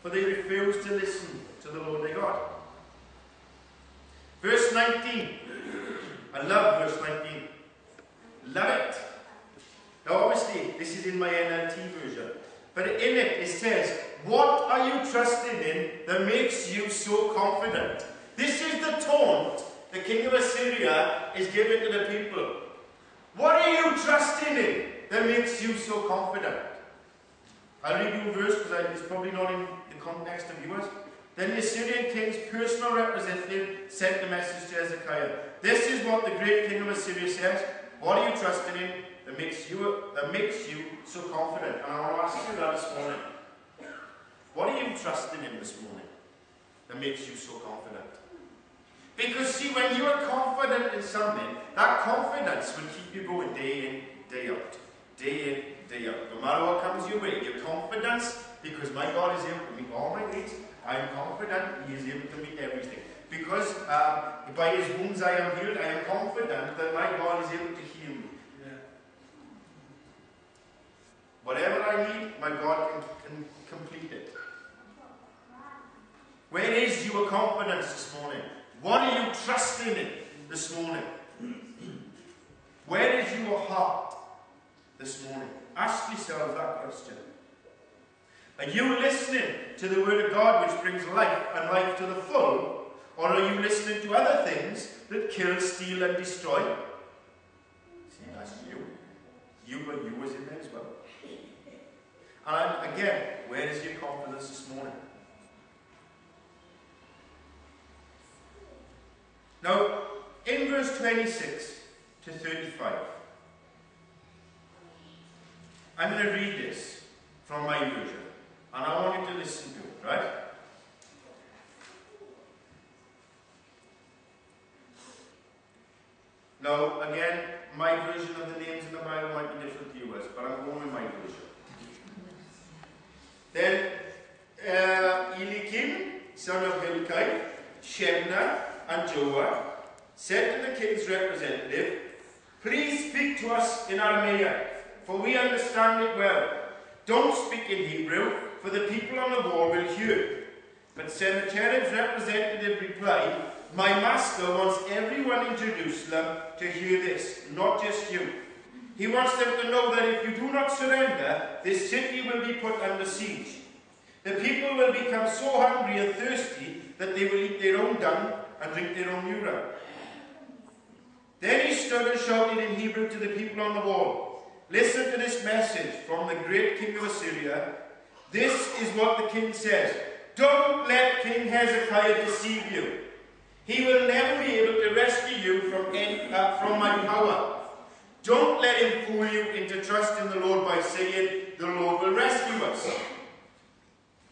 for they refused to listen to the Lord their God. Verse 19. I love verse 19. Love it. Now obviously, this is in my NLT version. But in it says, what are you trusting in that makes you so confident? This is the taunt the king of Assyria is giving to the people. What are you trusting in that makes you so confident? I'll read you a verse because it's probably not in the context of yours. Then the Assyrian king's personal representative sent the message to Hezekiah. This is what the great king of Assyria says. What are you trusting in that makes you so confident? And I want to ask you that this morning. What are you trusting in this morning that makes you so confident? Because see, when you are confident in something, that confidence will keep you going day in, day out. Day in, day out. No matter what comes your way, your confidence, because my God is able to meet all my needs, I am confident He is able to meet everything. Because by His wounds I am healed, I am confident that my God is able to heal me. Yeah. Whatever I need, my God can complete it. Where is your confidence this morning? What are you trusting in this morning? Where is your heart this morning? Ask yourself that question. Are you listening to the Word of God which brings life and life to the full? Or are you listening to other things that kill, steal and destroy? See, that's you. You was in there as well. And again, where is your confidence this morning? Now, in verse 26 to 35, I'm going to read this from my version. And I want you to listen to it, right? Now, again, my version of the names in the Bible might be different to yours, but I'm going with my version. Then, Eliakim, son of Hilkiah, Shebna, and Joah said to the king's representative, please speak to us in Aramaic, for we understand it well. Don't speak in Hebrew, for the people on the wall will hear. But Sennacherib's representative replied, my master wants everyone in Jerusalem to hear this, not just you. He wants them to know that if you do not surrender, this city will be put under siege. The people will become so hungry and thirsty that they will eat their own dung and drink their own urine. Then he stood and shouted in Hebrew to the people on the wall, listen to this message from the great king of Assyria. This is what the king says. Don't let King Hezekiah deceive you. He will never be able to rescue you from my power. Don't let him fool you into trusting the Lord by saying, the Lord will rescue us.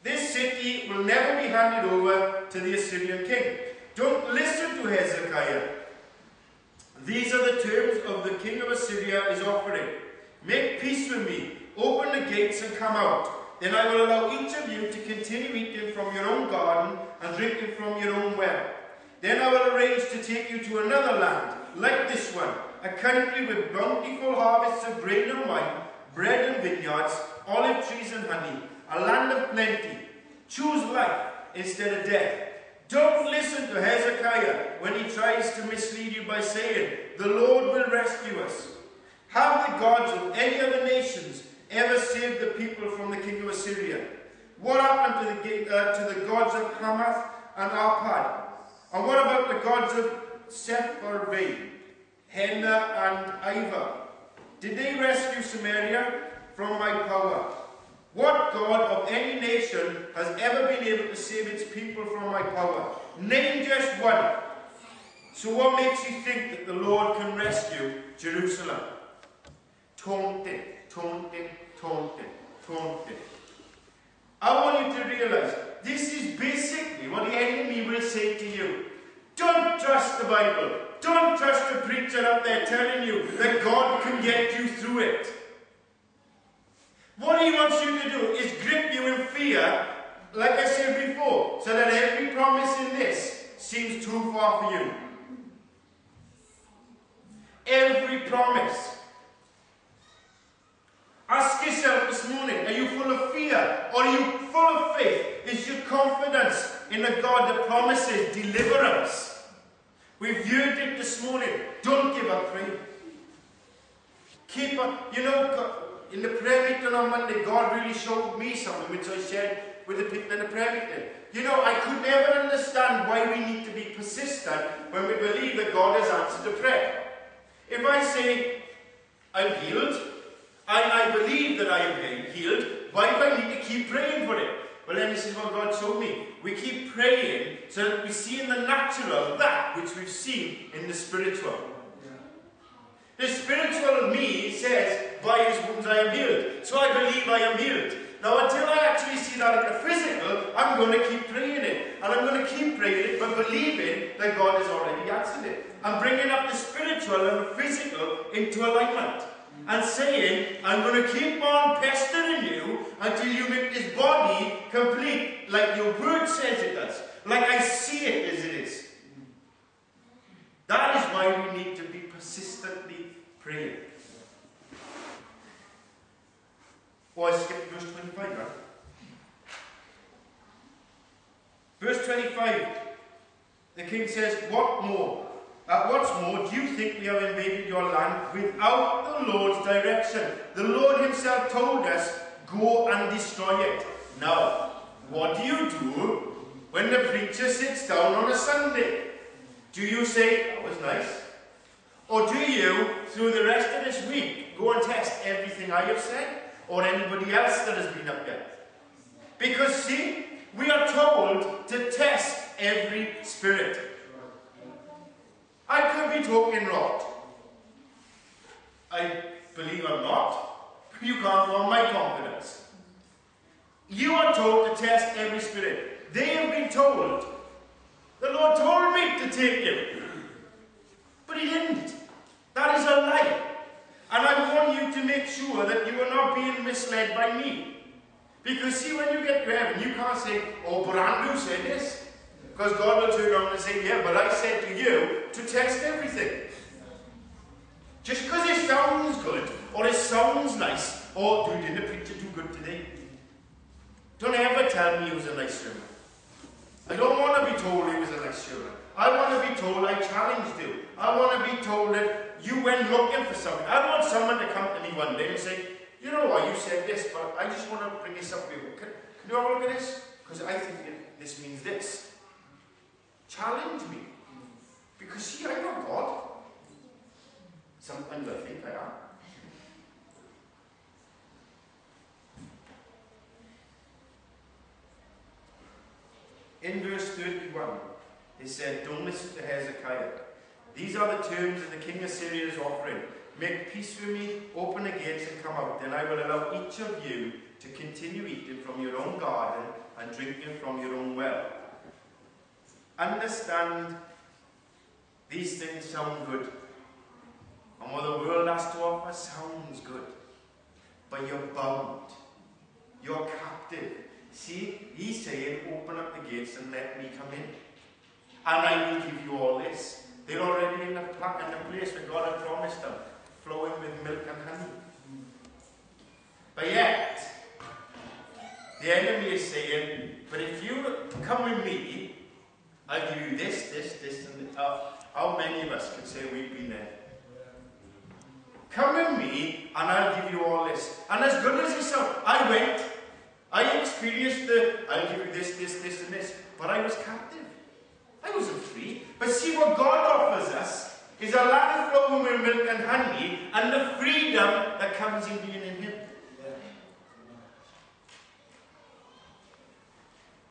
This city will never be handed over to the Assyrian king. Don't listen to Hezekiah. These are the terms of the king of Assyria is offering. Make peace with me. Open the gates and come out. Then I will allow each of you to continue eating from your own garden and drinking from your own well. Then I will arrange to take you to another land, like this one, a country with bountiful harvests of grain and wine, bread and vineyards, olive trees and honey, a land of plenty. Choose life instead of death. Don't listen to Hezekiah when he tries to mislead you by saying, the Lord will rescue us. Have the gods of any other nations ever saved the people from the king of Assyria? What happened to the gods of Hamath and Arpad? And what about the gods of Sepharvaim, Henna and Iva? Did they rescue Samaria from my power? What God of any nation has ever been able to save its people from my power? Name just one. So what makes you think that the Lord can rescue Jerusalem? Taunting, taunting, taunting, taunting. I want you to realize this is basically what the enemy will say to you. Don't trust the Bible. Don't trust the preacher up there telling you that God can get you through it. What he wants you to do is grip you in fear, like I said before, so that every promise in this seems too far for you. Every promise. Ask yourself this morning, are you full of fear or are you full of faith? Is your confidence in a God that promises deliverance? We viewed it this morning. Don't give up praying. Keep up. You know, in the prayer meeting on Monday, God really showed me something which I shared with the people in the prayer meeting. You know, I could never understand why we need to be persistent when we believe that God has answered a prayer. If I say, I'm healed, and I believe that I am healed, why do I need to keep praying for it? Well, then this is what God showed me. We keep praying so that we see in the natural that which we've seen in the spiritual. The spiritual me says, by his wounds I am healed. So I believe I am healed. Now, until I actually see that in the physical, I'm going to keep praying it. And I'm going to keep praying it, but believing that God has already answered it. I'm bringing up the spiritual and the physical into alignment. And saying, I'm going to keep on pestering you until you make this body complete, like your word says it does. Like I see it as it is. That is why we need to be persistently praying. Oh, I skipped verse 25, right? Verse 25, the king says, what's more, do you think we have invaded your land without the Lord's direction? The Lord himself told us, go and destroy it. Now, what do you do when the preacher sits down on a Sunday? Do you say, that was nice? Or do you, through the rest of this week, go and test everything I have said? Or anybody else that has been up there? Because see, we are told to test every spirit. I could be talking rot. I believe I'm not. You can't go on my confidence. You are told to test every spirit. They have been told. The Lord told me to take him. But he didn't. That is a lie. And I want you to make sure that you are not being misled by me. Because see, when you get to heaven, you can't say, oh, Brandu said this. Because God will turn around and say, yeah, but I said to you to test everything. Just because it sounds good, or it sounds nice, or didn't the preacher do good today? Don't ever tell me it was a nice sermon. I don't want to be told it was a nice sermon. I want to be told I challenged you. I want to be told that you went looking for something. I don't want someone to come to me one day and say, you know what, you said this, but I just want to bring this up to you. Can you have a look at this? Because I think this means this. Challenge me. Because see, I'm not God. Sometimes I think I am. In verse 31, it said, don't listen to Hezekiah. These are the terms that the king of Syria is offering. Make peace with me, open the gates and come out. Then I will allow each of you to continue eating from your own garden and drinking from your own well. Understand, these things sound good. And what the world has to offer sounds good. But you're bound. You're captive. See, he's saying, open up the gates and let me come in. And I will give you all this. They're already in the place where God had promised them, flowing with milk and honey. But yet, the enemy is saying, but if you come with me, I'll give you this, this, this, and this. How many of us can say we've been there? Come with me, and I'll give you all this. And as good as it sounds, I went. I experienced I'll give you this, this, this, and this. But I was captive. I wasn't free. But see, what God offers us is a land flowing with milk and honey, and the freedom that comes in being in him.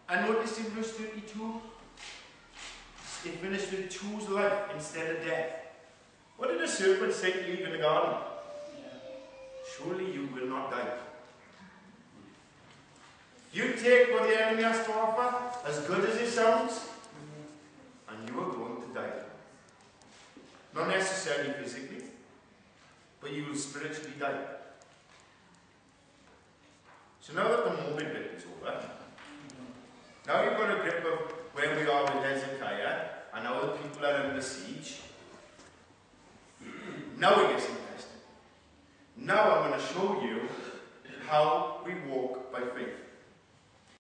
And notice in verse 32, it finished with choose life instead of death. What did the serpent say to Eve in the garden? Surely you will not die. You take what the enemy has to offer, as good as it sounds, and you are going to die. Not necessarily physically, but you will spiritually die. So now that the morbid bit is over, now you've got a grip of where we are with Hezekiah, and how the people are under siege. Now it gets